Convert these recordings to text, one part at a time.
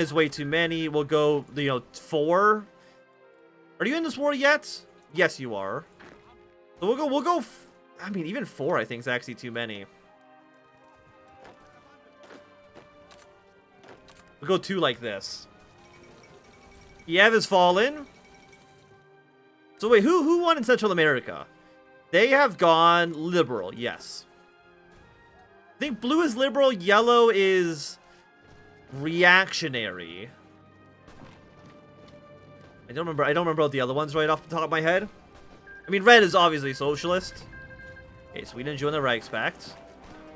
is way too many. We'll go, 4. Are you in this war yet? Yes, you are. So we'll go, I mean, even 4 I think is actually too many. We'll go 2 like this. Kiev is fallen. So wait, who won in Central America? They have gone liberal, yes. I think blue is liberal, yellow is reactionary. I don't remember the other ones right off the top of my head. I mean, red is obviously socialist. Okay, Sweden joined the Reichspakt.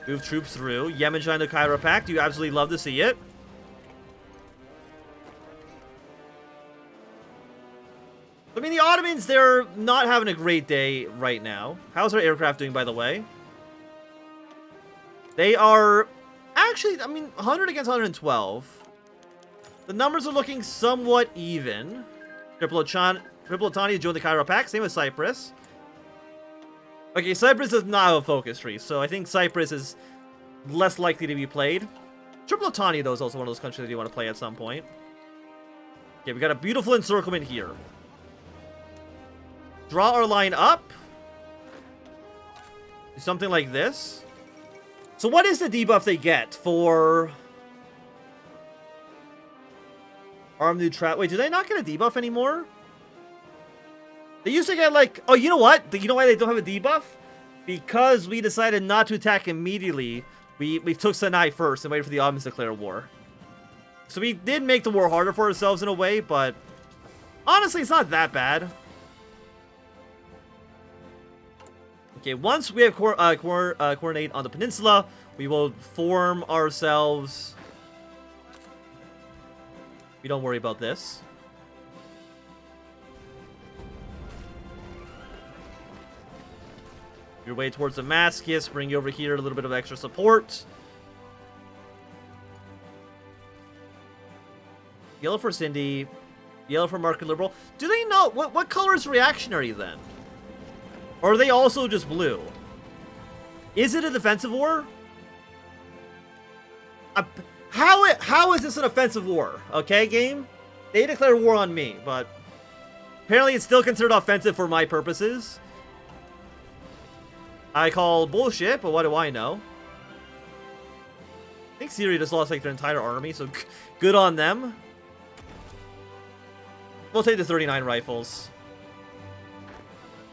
Move troops through. Yemen joined the Cairo Pact. You absolutely love to see it. I mean, the Ottomans, they're not having a great day right now. How's our aircraft doing, by the way? They are actually, I mean, 100 against 112. The numbers are looking somewhat even. Tripolitania joined the Cairo Pact. Same with Cyprus. Okay, Cyprus does not have a focus tree, so I think Cyprus is less likely to be played. Tripolitania, though, is also one of those countries that you want to play at some point. Okay, we got a beautiful encirclement here. Draw our line up. Do something like this. So what is the debuff they get for armed neutrality? Wait, do they not get a debuff anymore? They used to get like... Oh, you know what? You know why they don't have a debuff? Because we decided not to attack immediately. We took Sinai first and waited for the Ottomans to declare war. So we did make the war harder for ourselves in a way, but honestly, it's not that bad. Okay, once we have coordinate on the peninsula, we will form ourselves. We don't worry about this. Your way towards Damascus, bring you over here, a little bit of extra support. Yellow for Cindy, yellow for Market Liberal. Do they know what color is reactionary then? Or are they also just blue? Is it a defensive war? How is this an offensive war? Okay, game? They declare war on me, but apparently it's still considered offensive for my purposes. I call bullshit, but what do I know? I think Syria just lost like their entire army, so good on them. We'll take the 39 rifles.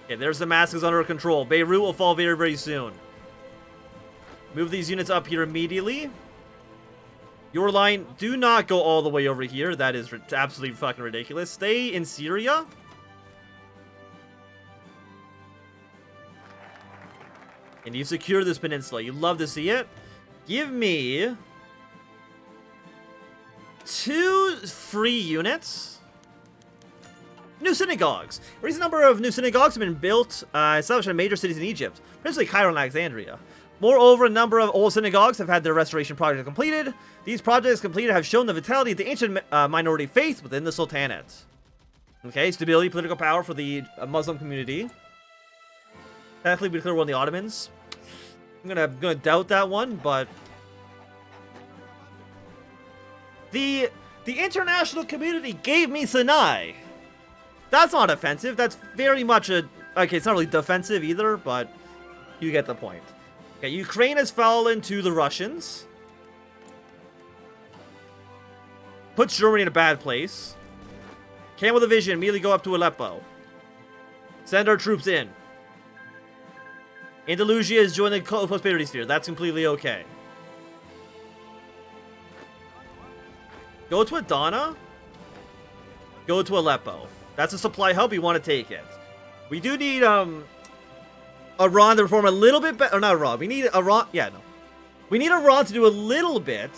Okay, there's Damascus under control. Beirut will fall very, very soon. Move these units up here immediately. Your line, do not go all the way over here. That is absolutely fucking ridiculous. Stay in Syria. And you secure this peninsula. You love to see it. Give me 2 free units. New synagogues. A recent number of new synagogues have been built, established in major cities in Egypt, principally Cairo and Alexandria. Moreover, a number of old synagogues have had their restoration projects completed. These projects completed have shown the vitality of the ancient minority faith within the Sultanate. Okay, stability, political power for the Muslim community. Technically, we declare war on the Ottomans. I'm gonna doubt that one, but the international community gave me Sinai. That's not offensive. That's very much a... Okay, it's not really defensive either, but you get the point. Okay, Ukraine has fallen to the Russians. Puts Germany in a bad place. Camel Division, immediately go up to Aleppo. Send our troops in. Andalusia is joining the prosperity sphere. That's completely okay. Go to Adana. Go to Aleppo. That's a supply hub. We want to take it. We do need Iran to perform a little bit better. Not Iran. We need Iran. Yeah, no. We need Iran to do a little bit.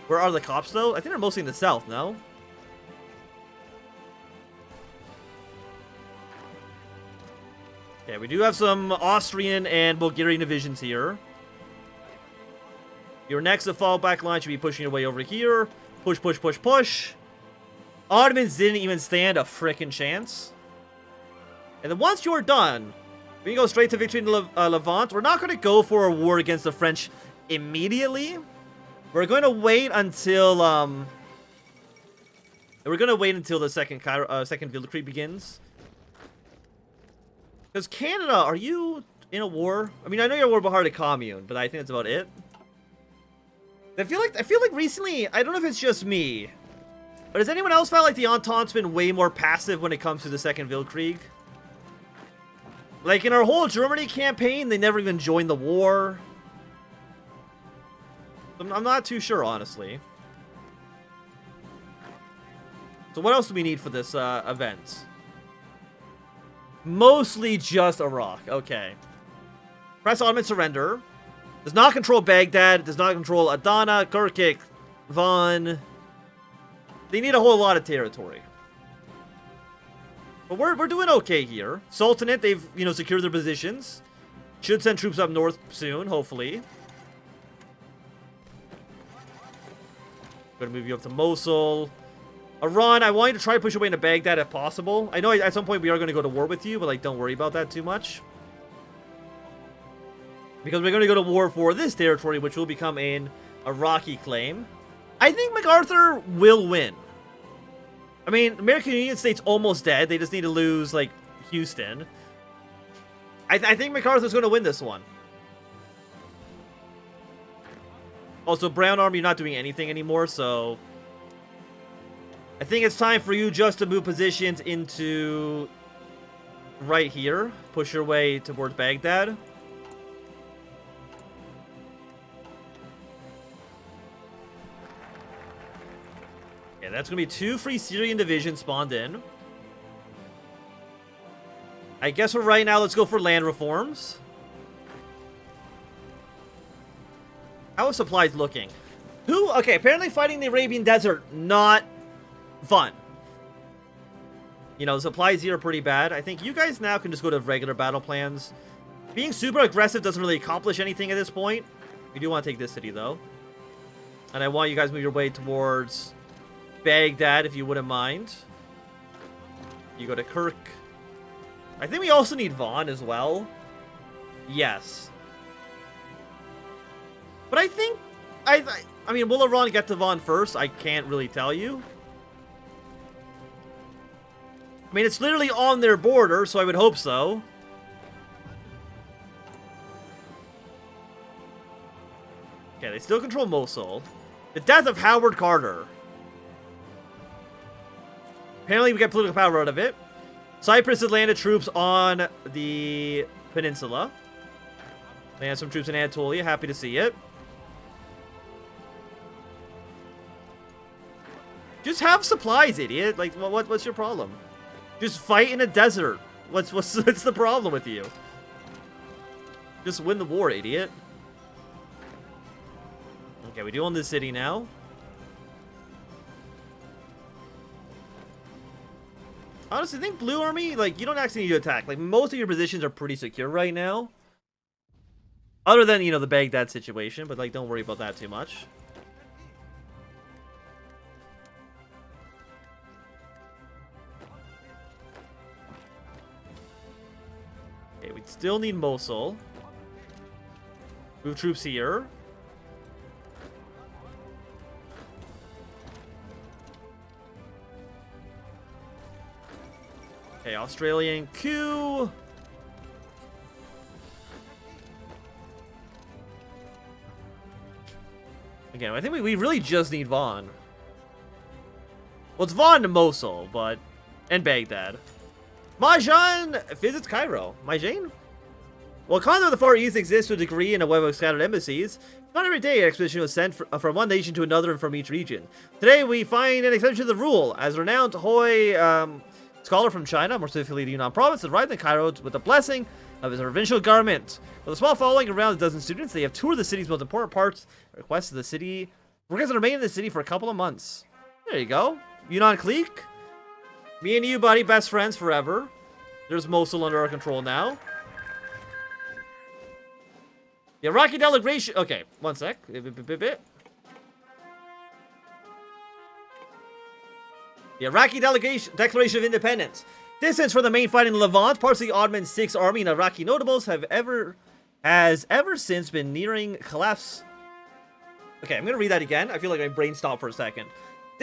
Where are the cops though? I think they're mostly in the south. No. Okay, we do have some Austrian and Bulgarian divisions here. Your next fallback line should be pushing your way over here. Push, push, push, push. Ottomans didn't even stand a frickin' chance. And then once you're done, we can go straight to victory in Levant. We're not going to go for a war against the French immediately. We're going to wait until And we're gonna wait until the second Field Creep begins. Because Canada, are you in a war? I mean, I know you're a war behind a commune, but I think that's about it. I feel like recently, I don't know if it's just me, but has anyone else felt like the Entente's been way more passive when it comes to the Second Weltkrieg? Like in our whole Germany campaign, they never even joined the war. I'm not too sure, honestly. So what else do we need for this event? Mostly just Iraq. Okay. Press Ottoman surrender. Does not control Baghdad. Does not control Adana, Kirkuk, Van. They need a whole lot of territory. But we're doing okay here. Sultanate, they've, you know, secured their positions. Should send troops up north soon, hopefully. Gonna move you up to Mosul. Iran, I want you to try to push away into Baghdad if possible. I know at some point we are going to go to war with you, but like, don't worry about that too much. Because we're going to go to war for this territory, which will become an Iraqi claim. I think MacArthur will win. I mean, American Union State's almost dead. They just need to lose, like, Houston. I think MacArthur's going to win this one. Also, Brown Army, you're not doing anything anymore, so... I think it's time for you just to move positions into... right here. Push your way towards Baghdad. Yeah, that's going to be 2 free Syrian divisions spawned in. I guess for right now, let's go for land reforms. How are supplies looking? Okay, apparently fighting the Arabian Desert, not fun. You know, the supplies here are pretty bad. I think you guys now can just go to regular battle plans. Being super aggressive doesn't really accomplish anything at this point. We do want to take this city, though. And I want you guys to move your way towards Baghdad, if you wouldn't mind. You go to Kirk. I think we also need Van as well. Yes. But I think... I mean, will Iran get to Van first? I can't really tell you. I mean, it's literally on their border, so I would hope so. Okay, they still control Mosul. The death of Howard Carter. Apparently, we get political power out of it. Cyprus has landed troops on the peninsula. They have some troops in Anatolia. Happy to see it. Just have supplies, idiot. Like, what's your problem? Just fight in a desert. What's the problem with you? Just win the war, idiot. Okay, we do own this city now. Honestly, I think Blue Army, like, you don't actually need to attack. Like, most of your positions are pretty secure right now. Other than, you know, the Baghdad situation. But, like, don't worry about that too much. Okay, we still need Mosul. Move troops here. Okay, Australian coup. Again, I think we really just need Van. Well, it's Van to Mosul, but... and Baghdad. Majan visits Cairo. Majan? While conduct of the Far East exists to a degree in a web of scattered embassies, not every day an expedition was sent from one nation to another and from each region. Today, we find an exception to the rule, as renowned HOI scholar from China, more specifically the Yunnan province, arrived in Cairo with the blessing of his provincial government. With a small following around a dozen students, they have toured the city's most important parts, requested to remain in the city for a couple of months. There you go. Yunnan clique. Me and you, buddy, best friends forever. There's Mosul under our control now. The Iraqi delegation... okay, one sec. The Iraqi Declaration of Independence. Distance from the main fight in Levant, parts of the Ottoman Sixth Army and Iraqi notables has ever since been nearing collapse. Okay, I'm going to read that again. I feel like my brain stopped for a second.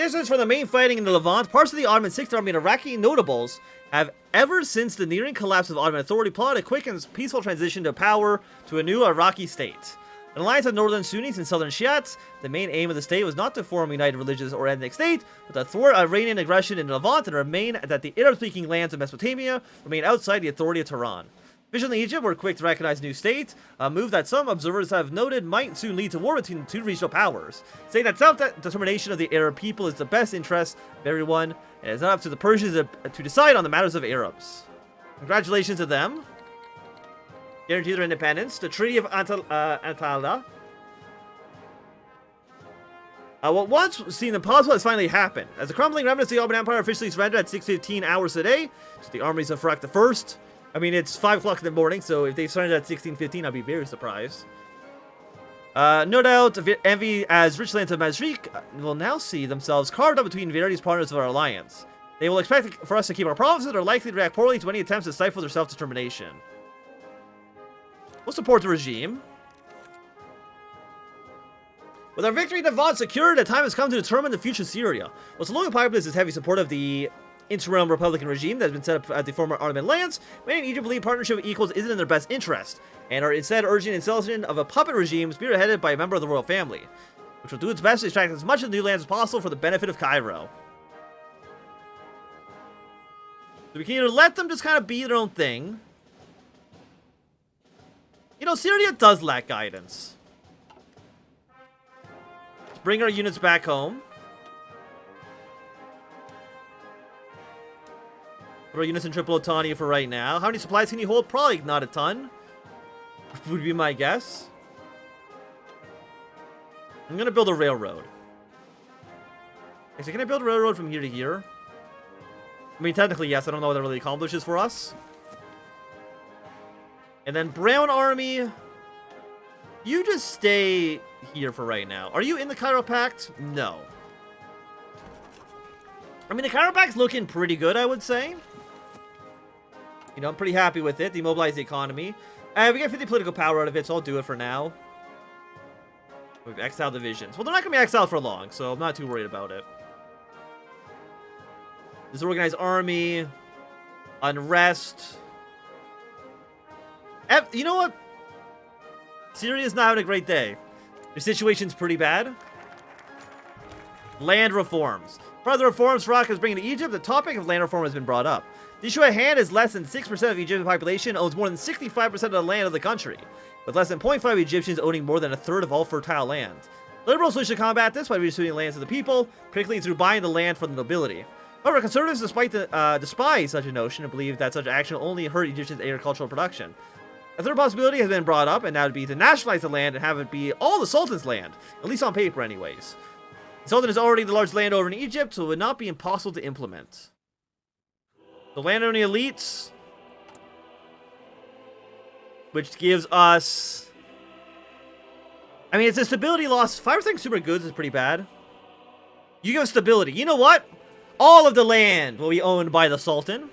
Distance from the main fighting in the Levant, parts of the Ottoman 6th Army and Iraqi notables have, ever since the nearing collapse of Ottoman authority, plotted a quick and peaceful transition to power to a new Iraqi state. An alliance of northern Sunnis and southern Shiites, the main aim of the state was not to form a united religious or ethnic state, but to thwart Iranian aggression in the Levant and remain that the Arab-speaking lands of Mesopotamia remain outside the authority of Tehran. Officials in Egypt were quick to recognize a new state, a move that some observers have noted might soon lead to war between two regional powers, saying that self-determination of the Arab people is the best interest of everyone, and it's not up to the Persians to decide on the matters of Arabs. Congratulations to them. Guarantee their independence. The Treaty of Antalya. What once seemed impossible has finally happened. As the crumbling remnants of the Ottoman Empire officially surrendered at 6:15 hours today, to the armies of Farak I. I mean, it's 5 o'clock in the morning, so if they surrendered at 16:15, I'd be very surprised. No doubt, envy as rich lands of Mazrik will now see themselves carved up between various partners of our alliance. They will expect for us to keep our promises and are likely to react poorly to any attempts to stifle their self-determination. We'll support the regime. With our victory in Levant secured, the time has come to determine the future of Syria. Whilst the local populace is heavy support of the interim Republican regime that has been set up at the former Ottoman lands, many in Egypt believe partnership with equals isn't in their best interest, and are instead urging the installation of a puppet regime spearheaded by a member of the royal family, which will do its best to extract as much of the new lands as possible for the benefit of Cairo. So we can either let them just kind of be their own thing. You know, Syria does lack guidance. Let's bring our units back home. Put our units in Triple Otania for right now. How many supplies can you hold? Probably not a ton. Would be my guess. I'm gonna build a railroad. Actually, can I build a railroad from here to here? I mean, technically, yes. I don't know what that really accomplishes for us. And then Brown Army, you just stay here for right now. Are you in the Cairo Pact? No. I mean, the Cairo Pact's looking pretty good, I would say. You know, I'm pretty happy with it. Demobilize the economy. We get 50 political power out of it, so I'll do it for now. We've exiled divisions. Well, they're not going to be exiled for long, so I'm not too worried about it. Disorganized army. Unrest. You know what? Syria's not having a great day. Their situation's pretty bad. Land reforms. Part of the reforms Farak is bringing to Egypt, the topic of land reform has been brought up. The issue at hand is less than 6% of Egyptian population owns more than 65% of the land of the country, with less than 0.5 Egyptians owning more than a third of all fertile land. Liberals wish to combat this by redistributing lands to the people, particularly through buying the land from the nobility. However, conservatives despise such a notion and believe that such action will only hurt Egyptians' agricultural production. A third possibility has been brought up, and that would be to nationalize the land and have it be all the Sultan's land, at least on paper anyways. The Sultan is already the largest landowner in Egypt, so it would not be impossible to implement. The landowning elites, which gives us, I mean, it's a stability loss. 5% consumer goods is pretty bad. You give us stability. You know what? All of the land will be owned by the Sultan.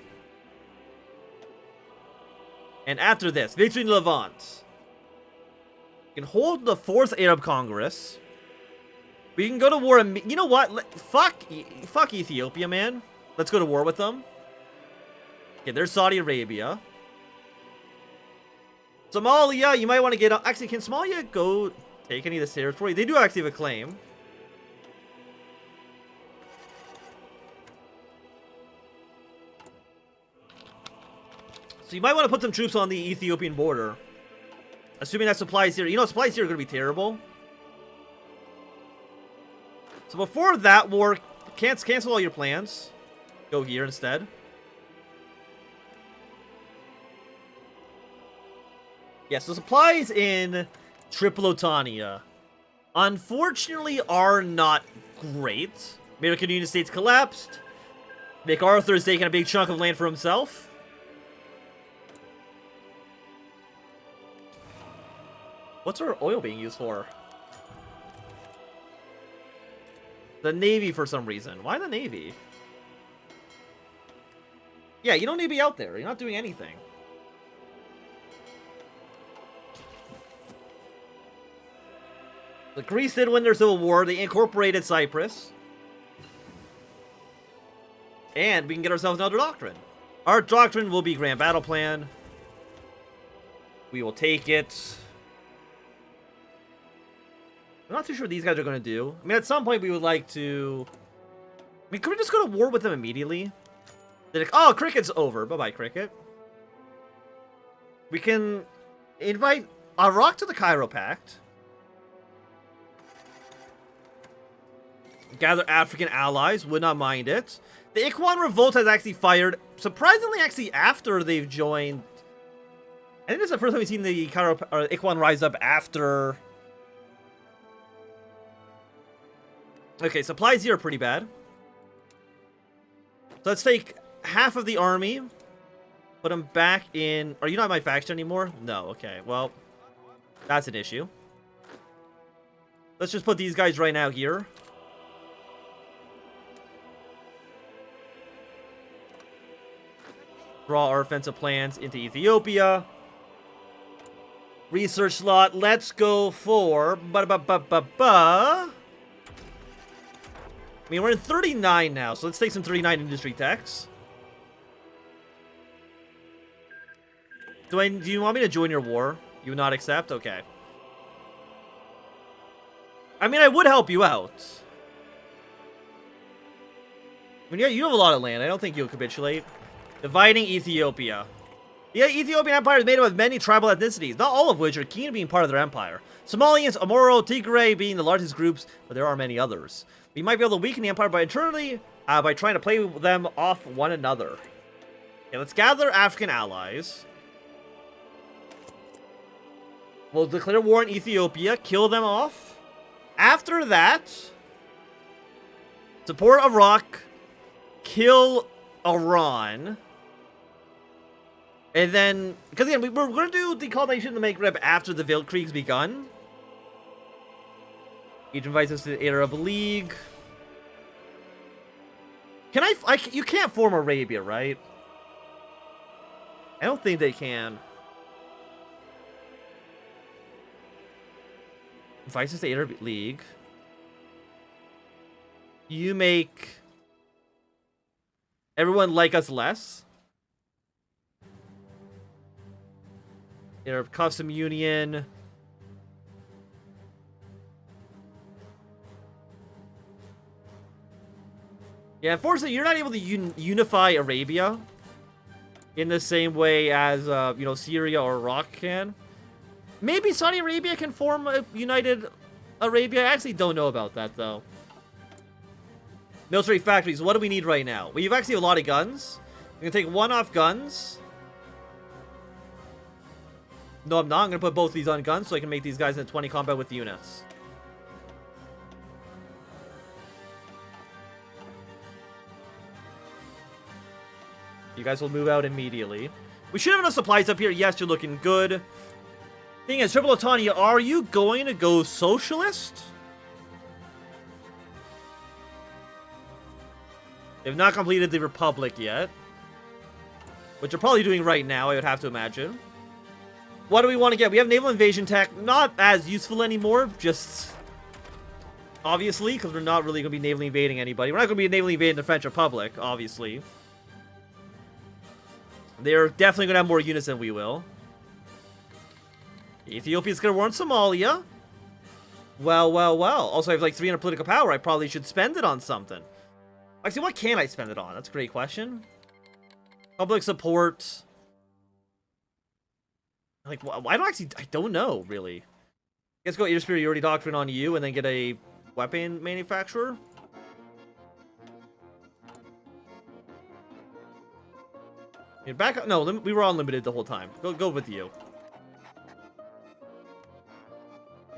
And after this, victory in Levant. We can hold the 4th Arab Congress. We can go to war. You know what? Fuck Ethiopia, man. Let's go to war with them. Okay, there's Saudi Arabia. Somalia, you might want to get... Actually, can Somalia go take any of this territory? They do actually have a claim. So you might want to put some troops on the Ethiopian border. Assuming that supplies here... You know, supplies here are going to be terrible. So before that war... Cancel all your plans. Go here instead. Yeah, so supplies in Tripolitania, unfortunately, are not great. American United States collapsed. MacArthur is taking a big chunk of land for himself. What's our oil being used for? The Navy for some reason. Why the Navy? Yeah, you don't need to be out there. You're not doing anything. The Greece did win their civil war. They incorporated Cyprus. And we can get ourselves another doctrine. Our doctrine will be Grand Battle Plan. We will take it. I'm not too sure what these guys are going to do. I mean, at some point we would like to... I mean, could we just go to war with them immediately? They're like, oh, cricket's over. Bye-bye, cricket. We can invite Iraq to the Cairo Pact. Gather African allies. Would not mind it. The Ikhwan revolt has actually fired, surprisingly, actually, after they've joined. I think this is the first time we've seen the Ikhwan rise up after. Okay, supplies here are pretty bad. So let's take half of the army, put them back in. Are you not my faction anymore? No. Okay. Well, that's an issue. Let's just put these guys right now here. Draw our offensive plans into Ethiopia. Research slot. Let's go for... I mean, we're in 39 now, so let's take some 39 industry techs. Do you want me to join your war? You would not accept? Okay. I mean, I would help you out. I mean, yeah, you have a lot of land. I don't think you'll capitulate. Dividing Ethiopia. The Ethiopian Empire is made up of many tribal ethnicities, not all of which are keen to being part of their empire. Somalians, Amoro, Tigray being the largest groups, but there are many others. We might be able to weaken the empire by internally, by trying to play them off one another. Okay, let's gather African allies. We'll declare war on Ethiopia, kill them off. After that, support Iraq, kill Iran. And then, because again, we're going to do decolonization to make rep after the Weltkrieg's begun. Each invites us to the Arab League. Can you can't form Arabia, right? I don't think they can. Invites us to the Arab League. You make everyone like us less. Arab Custom Union. Yeah, unfortunately, you're not able to unify Arabia in the same way as, you know, Syria or Iraq can. Maybe Saudi Arabia can form a united Arabia. I actually don't know about that, though. Military factories. What do we need right now? We've actually a lot of guns. We can take one off guns. No, I'm not. I'm going to put both these on guns so I can make these guys in 20 combat with units. You guys will move out immediately. We should have enough supplies up here. Yes, you're looking good. Thing is, Triple Otania, are you going to go socialist? They've not completed the Republic yet. Which you're probably doing right now, I would have to imagine. What do we want to get? We have naval invasion tech. Not as useful anymore. Just... obviously, because we're not really going to be navally invading anybody. We're not going to be navally invading the French Republic, obviously. They're definitely going to have more units than we will. Ethiopia's going to war on Somalia. Well, well, well. Also, I have like 300 political power. I probably should spend it on something. Actually, what can I spend it on? That's a great question. Public support. Like, I don't know, really. Let's go air superiority doctrine on you and then get a weapon manufacturer. Yeah, back up. No, we were unlimited the whole time. Go with you.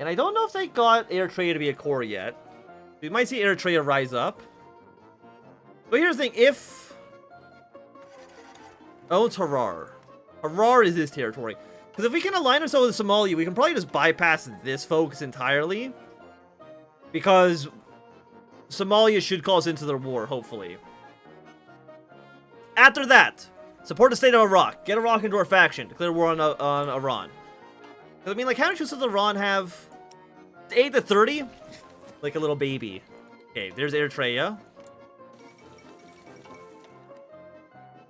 And I don't know if they got Eritrea to be a core yet. We might see Eritrea rise up. But here's the thing. If... oh, it's Harar. Harar is his territory. Because if we can align ourselves with Somalia, we can probably just bypass this focus entirely. Because Somalia should call us into their war, hopefully. After that, support the state of Iraq. Get Iraq into our faction. Declare war on Iran. Because, I mean, like, how many troops does Iran have? 8 to 30? Like a little baby. Okay, there's Eritrea.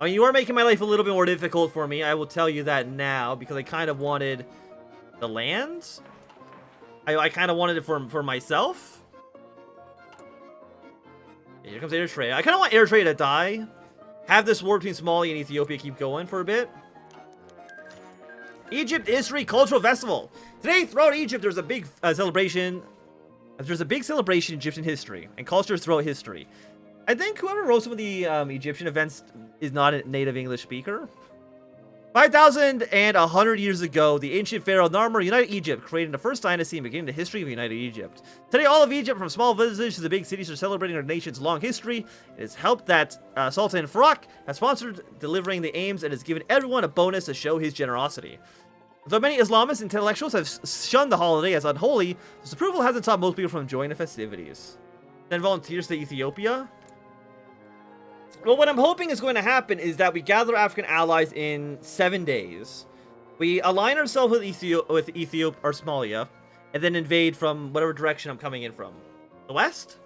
I mean, you are making my life a little bit more difficult for me. I will tell you that now, because I kind of wanted the lands. I kind of wanted it for myself. Here comes Eritrea. I kind of want Eritrea to die. Have this war between Somalia and Ethiopia keep going for a bit. Egypt History Cultural Festival. Today, throughout Egypt, there's a big celebration. There's a big celebration in Egyptian history and cultures throughout history. I think whoever wrote some of the Egyptian events is not a native English speaker. 5,100 years ago, the ancient pharaoh Narmer united Egypt, creating the first dynasty and beginning the history of united Egypt. Today, all of Egypt, from small villages to the big cities, are celebrating our nation's long history. It has helped that Sultan Farouk has sponsored delivering the aims and has given everyone a bonus to show his generosity. Though many Islamist intellectuals have shunned the holiday as unholy, this approval hasn't stopped most people from enjoying the festivities. Then volunteers to Ethiopia. Well, what I'm hoping is going to happen is that we gather African allies in 7 days. We align ourselves with Ethiopia or Somalia, and then invade from whatever direction I'm coming in from. The west?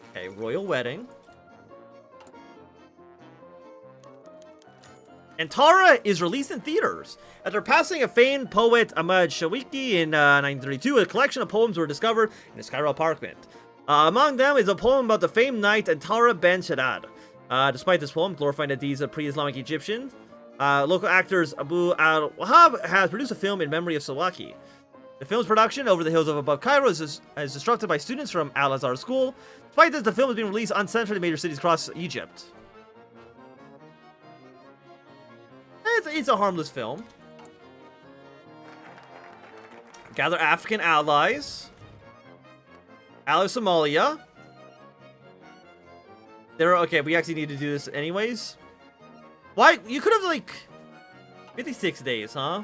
Okay, royal wedding. Antara is released in theaters. After passing a famed poet Ahmad Shawiki in 1932, a collection of poems were discovered in his Cairo apartment. Among them is a poem about the famed knight Antara ben Shaddad. Despite this poem glorifying the deeds of pre-Islamic Egyptians, local actors Abu al-Wahab has produced a film in memory of Shawiki. The film's production over the hills of above Cairo is disrupted by students from Al-Azhar School. Despite this, the film is being released uncensored in major cities across Egypt. It's a harmless film. Gather African allies. Ally Somalia. Okay, we actually need to do this anyways. Why? You could have, like, 56 days, huh?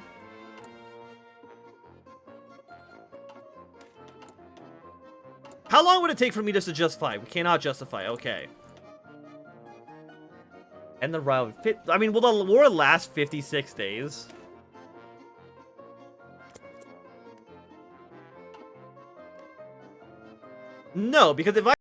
How long would it take for me just to justify? We cannot justify. Okay. And the round fit. I mean, will the war last 56 days? No, because if I